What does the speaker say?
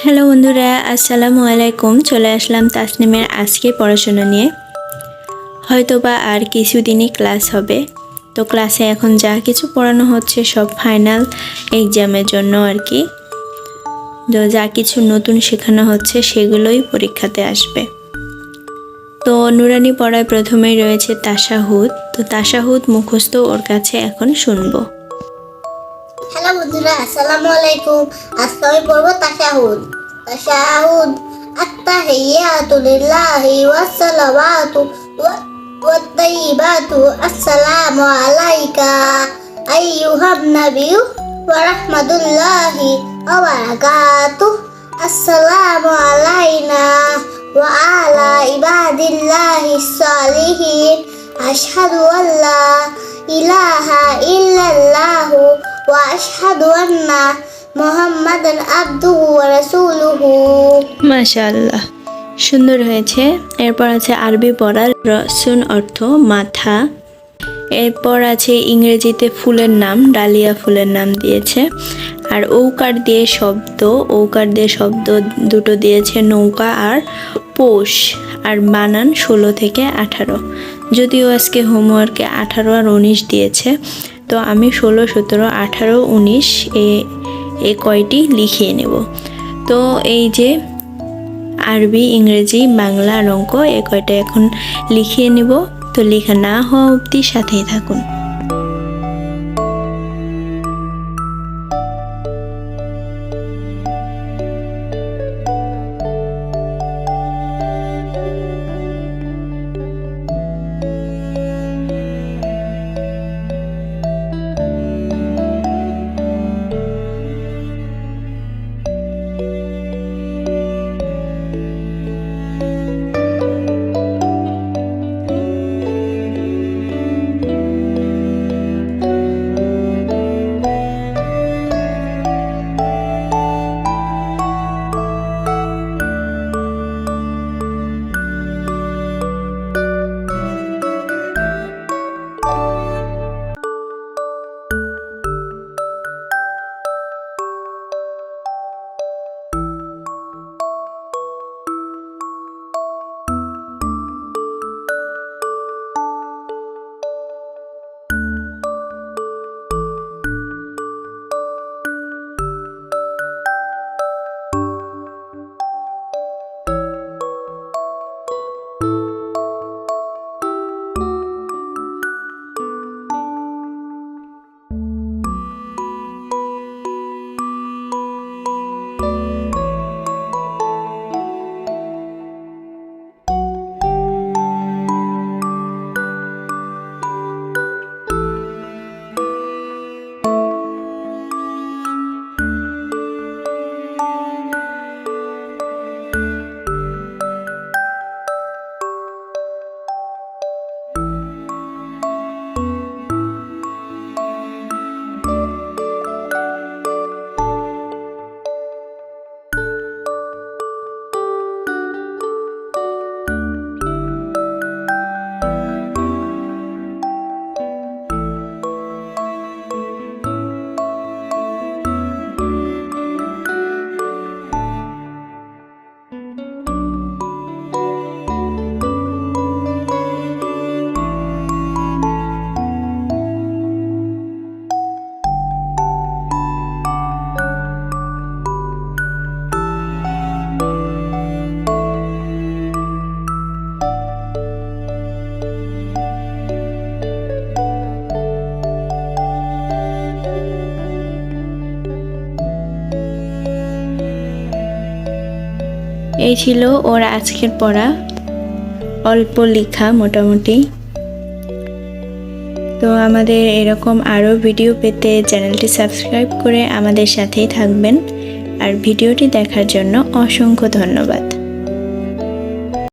Hello বন্ধুরা, আসসালামু আলাইকুম। চলে আসলাম তাসনিমের আজকে পড়াশোনা নিয়ে। হয়তোবা আর কিছুদিনই ক্লাস হবে, তো ক্লাসে এখন যা কিছু পড়ানো হচ্ছে সব ফাইনাল এক্সামের জন্য আর কি। তো যা কিছু নতুন শেখানো হচ্ছে সেগুলোই পরীক্ষাতে আসবে। তো নুরানি পড়ায় প্রথমেই রয়েছে তাশাহুদ। তো তাশাহুদ মুখস্থ ওর কাছে এখন শুনবো। হ্যালো বন্ধুরা, আসসালামু আলাইকুম। আজকে আমি পড়বো তাশাহুদ। তাশাহুদ আত্তাহিয়াতু লিল্লাহি ওয়াসসালাওয়াতু ওয়াত-তাইয়িবাতু আসসালামু আলাইকা আইয়ুহান নাবিয়্যু ওয়া রাহমাতুল্লাহি ওয়া বারাকাতুহু। আসসালামু আলাইনা ওয়া আলা ইবাদিল্লাহিস সালিহিন। আশহাদু আল্লা ইলাহা ইল্লাল্লাহু ওয়া আশহাদু আন্না মুহাম্মাদান আবদুহু ওয়া রাসূলুহু। মাশাআল্লাহ, সুন্দর হয়েছে। এরপর আছে আরবি পড়ার রসুন অর্থ মাথা। এরপর আছে ইংরেজিতে ফুলের নাম, ডালিয়া ফুলের নাম দিয়েছে। আর ঔকার দিয়ে শব্দ দুটো দিয়েছে, নৌকা আর পোষ। আর বানান 16 থেকে 18। যদিও আজকে হোমওয়ার্কে 18 আর 19 দিয়েছে, তো আমি 16, 17, 18, 19 এ কয়টি লিখিয়ে নেব। তো এই যে আরবি, ইংরেজি, বাংলা আর অঙ্ক এ কয়টা এখন লিখিয়ে নেব। তো লেখা না হওয়া অবধি সাথেই থাকুন। এই ছিল ওর আজকের পড়া, অল্প লেখা মোটামুটি। তো আমাদের এরকম আরও ভিডিও পেতে চ্যানেলটি সাবস্ক্রাইব করে আমাদের সাথেই থাকবেন। আর ভিডিওটি দেখার জন্য অসংখ্য ধন্যবাদ।